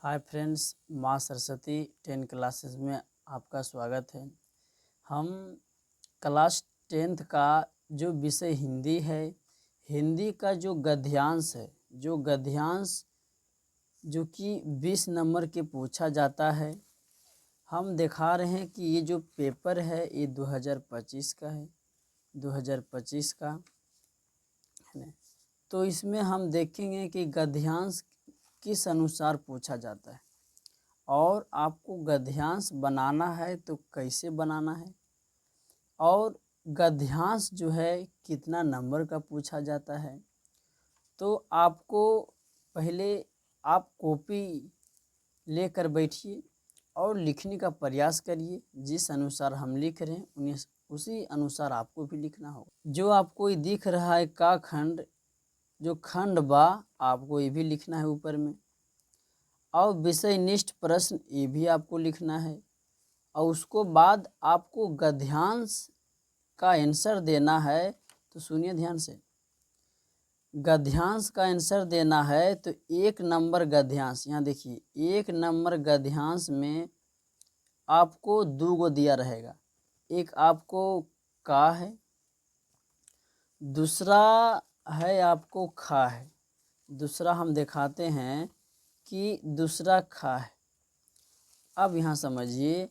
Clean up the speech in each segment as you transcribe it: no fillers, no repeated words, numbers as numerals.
Hi friends, माँ Saraswati 10 classes में आपका स्वागत है। हम क्लास 10th का जो विषय हिंदी है, हिंदी का जो गद्यांश है, जो गद्यांश जो कि 20 नंबर के पूछा जाता है, हम दिखा रहे हैं कि ये जो पेपर है ये 2025 का है, 2025 का है ना। तो इसमें हम देखेंगे कि गद्यांश किस अनुसार पूछा जाता है और आपको गद्यांश बनाना है तो कैसे बनाना है, और गद्यांश जो है कितना नंबर का पूछा जाता है। तो आपको पहले आप कॉपी लेकर बैठिए और लिखने का प्रयास करिए। जिस अनुसार हम लिख रहे हैं उसी अनुसार आपको भी लिखना होगा। जो आपको ये दिख रहा है का खंड, जो खंड बा, आपको ये भी लिखना है ऊपर में। और विषयनिष्ठ प्रश्न ये भी आपको लिखना है, और उसको बाद आपको गद्यांश का आंसर देना है। तो सुनिए ध्यान से, गद्यांश का आंसर देना है तो 1 नंबर गद्यांश, यहाँ देखिए 1 नंबर गद्यांश में आपको 2 गो दिया रहेगा। एक आपको का है, दूसरा है आपको खा है। दूसरा हम दिखाते हैं कि दूसरा खा है। अब यहाँ समझिए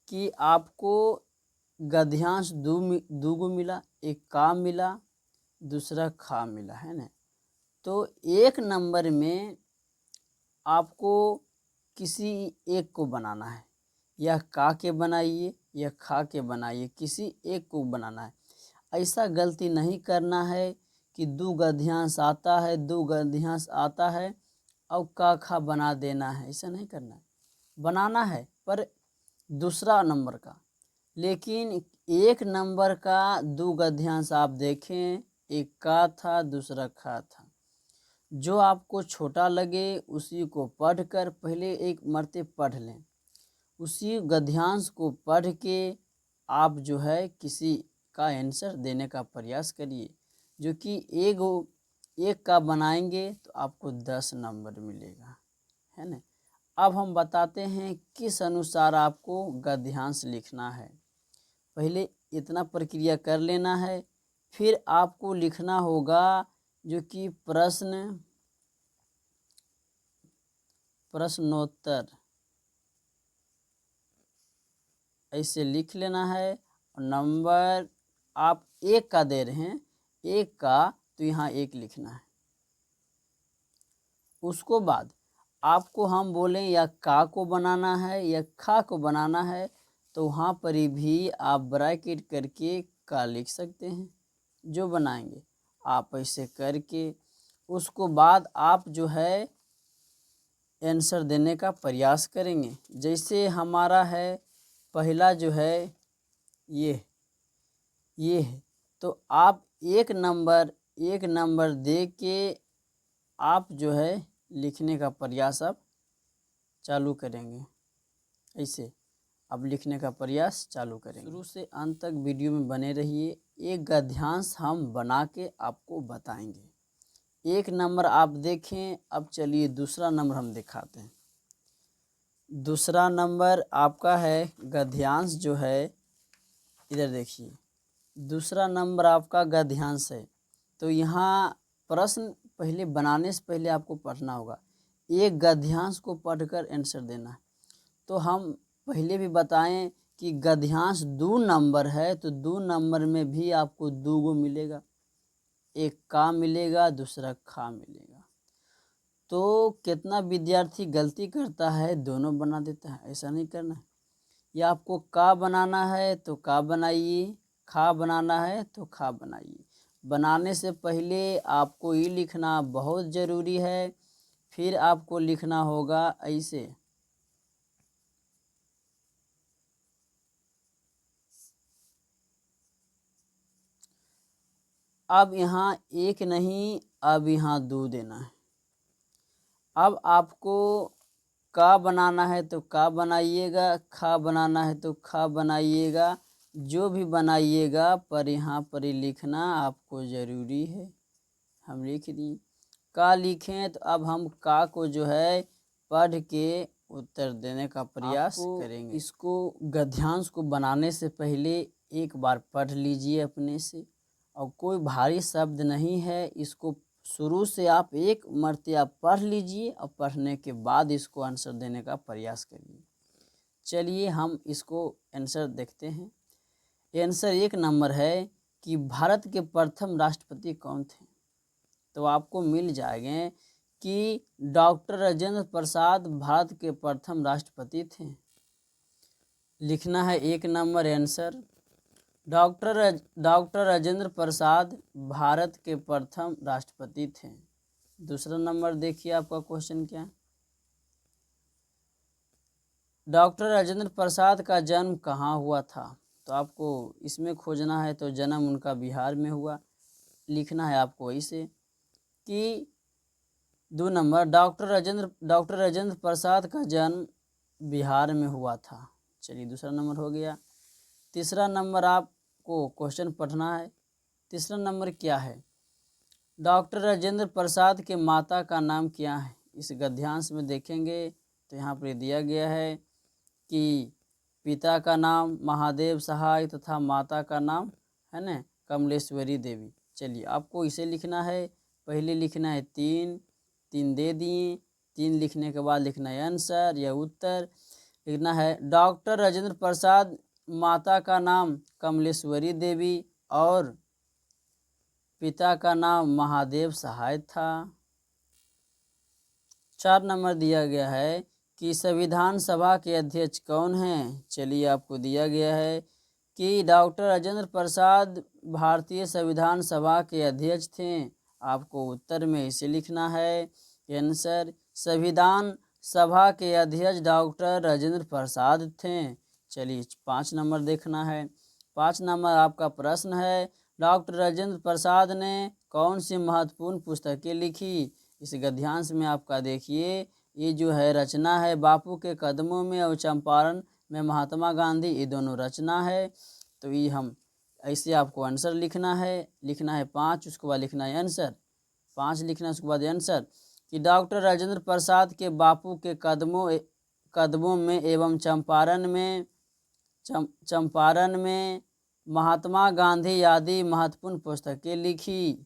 कि आपको गद्यांश दो गो मिला, एक का मिला, दूसरा खा मिला, है ना। तो 1 नंबर में आपको किसी एक को बनाना है, या का के बनाइए या खा के बनाइए, किसी एक को बनाना है। ऐसा गलती नहीं करना है कि 2 गद्यांश आता है, 2 गद्यांश आता है और का खा बना देना है। ऐसा नहीं करना है, बनाना है पर दूसरा नंबर का। लेकिन 1 नंबर का 2 गद्यांश आप देखें, एक का था दूसरा खा था। जो आपको छोटा लगे उसी को पढ़कर पहले एक मर्तबा पढ़ लें, उसी गद्यांश को पढ़ के आप जो है किसी का आंसर देने का प्रयास करिए। जो कि एक का बनाएंगे तो आपको 10 नंबर मिलेगा, है ना। अब हम बताते हैं किस अनुसार आपको गद्यांश लिखना है। पहले इतना प्रक्रिया कर लेना है, फिर आपको लिखना होगा जो कि प्रश्नोत्तर, ऐसे लिख लेना है। और नंबर आप 1 का दे रहे हैं, 1 का, तो यहाँ 1 लिखना है। उसको बाद आपको हम बोलें या का को बनाना है या खा को बनाना है, तो वहाँ पर भी आप ब्रैकेट करके का लिख सकते हैं। जो बनाएंगे आप ऐसे करके, उसको बाद आप जो है आंसर देने का प्रयास करेंगे। जैसे हमारा है पहला जो है ये है, तो आप 1 नंबर दे के आप जो है लिखने का प्रयास अब चालू करेंगे। ऐसे अब लिखने का प्रयास चालू करेंगे। शुरू से अंत तक वीडियो में बने रहिए। एक गद्यांश हम बना के आपको बताएंगे। 1 नंबर आप देखें। अब चलिए दूसरा नंबर हम दिखाते हैं। दूसरा नंबर आपका है गद्यांश जो है, इधर देखिए, दूसरा नंबर आपका गद्यांश है। तो यहाँ प्रश्न पहले बनाने से पहले आपको पढ़ना होगा, एक गद्यांश को पढ़कर आंसर देना है। तो हम पहले भी बताएं कि गद्यांश 2 नंबर है, तो 2 नंबर में भी आपको 2 गो मिलेगा, एक का मिलेगा दूसरा खा मिलेगा। तो कितना विद्यार्थी गलती करता है, दोनों बना देता है। ऐसा नहीं करना है। या आपको का बनाना है तो का बनाइए, खा बनाना है तो खा बनाइए। बनाने से पहले आपको ये लिखना बहुत ज़रूरी है। फिर आपको लिखना होगा ऐसे, अब यहाँ 1 नहीं, अब यहाँ 2 देना है। अब आपको का बनाना है तो का बनाइएगा, खा बनाना है तो खा बनाइएगा। जो भी बनाइएगा पर यहाँ पर लिखना आपको ज़रूरी है। हम लिख दिए का लिखें, तो अब हम का को जो है पढ़ के उत्तर देने का प्रयास करेंगे। इसको गद्यांश को बनाने से पहले एक बार पढ़ लीजिए अपने से, और कोई भारी शब्द नहीं है, इसको शुरू से आप एक मर्तबा पढ़ लीजिए और पढ़ने के बाद इसको आंसर देने का प्रयास करिए। चलिए हम इसको आंसर देखते हैं। आंसर 1 नंबर है कि भारत के प्रथम राष्ट्रपति कौन थे। तो आपको मिल जाएंगे कि डॉक्टर राजेंद्र प्रसाद भारत के प्रथम राष्ट्रपति थे। लिखना है 1 number answer, doctor Rajendra Prasad Bharat के प्रथम राष्ट्रपति थे। दूसरा नंबर देखिए आपका क्वेश्चन क्या है। डॉक्टर राजेंद्र प्रसाद का जन्म कहाँ हुआ था। तो आपको इसमें खोजना है, तो जन्म उनका बिहार में हुआ। लिखना है आपको इसे कि 2 नंबर डॉक्टर राजेंद्र प्रसाद का जन्म बिहार में हुआ था। चलिए दूसरा नंबर हो गया। तीसरा नंबर आपको क्वेश्चन पढ़ना है। तीसरा नंबर क्या है, डॉक्टर राजेंद्र प्रसाद के माता का नाम क्या है। इस गद्यांश में देखेंगे तो यहाँ पर दिया गया है कि पिता का नाम महादेव सहाय तथा माता का नाम है ना कमलेश्वरी देवी। चलिए आपको इसे लिखना है। पहले लिखना है 3 दे दिए, 3 लिखने के बाद लिखना है आंसर या उत्तर। लिखना है डॉक्टर राजेंद्र प्रसाद माता का नाम कमलेश्वरी देवी और पिता का नाम महादेव सहाय था। 4 नंबर दिया गया है कि संविधान सभा के अध्यक्ष कौन हैं। चलिए आपको दिया गया है कि डॉक्टर राजेंद्र प्रसाद भारतीय संविधान सभा के अध्यक्ष थे। आपको उत्तर में इसे लिखना है आंसर, संविधान सभा के अध्यक्ष डॉक्टर राजेंद्र प्रसाद थे। चलिए 5 नंबर देखना है। 5 नंबर आपका प्रश्न है, डॉक्टर राजेंद्र प्रसाद ने कौन सी महत्वपूर्ण पुस्तकें लिखी। इस गद्यांश में आपका देखिए ये जो है रचना है बापू के कदमों में और चंपारण में महात्मा गांधी, ये दोनों रचना है। तो ये हम ऐसे आपको आंसर लिखना है। लिखना है 5, उसके बाद लिखना है आंसर। 5 लिखना है, उसके बाद आंसर कि डॉक्टर राजेंद्र प्रसाद के बापू के कदमों में एवं चंपारण में महात्मा गांधी आदि महत्वपूर्ण पुस्तकें लिखी।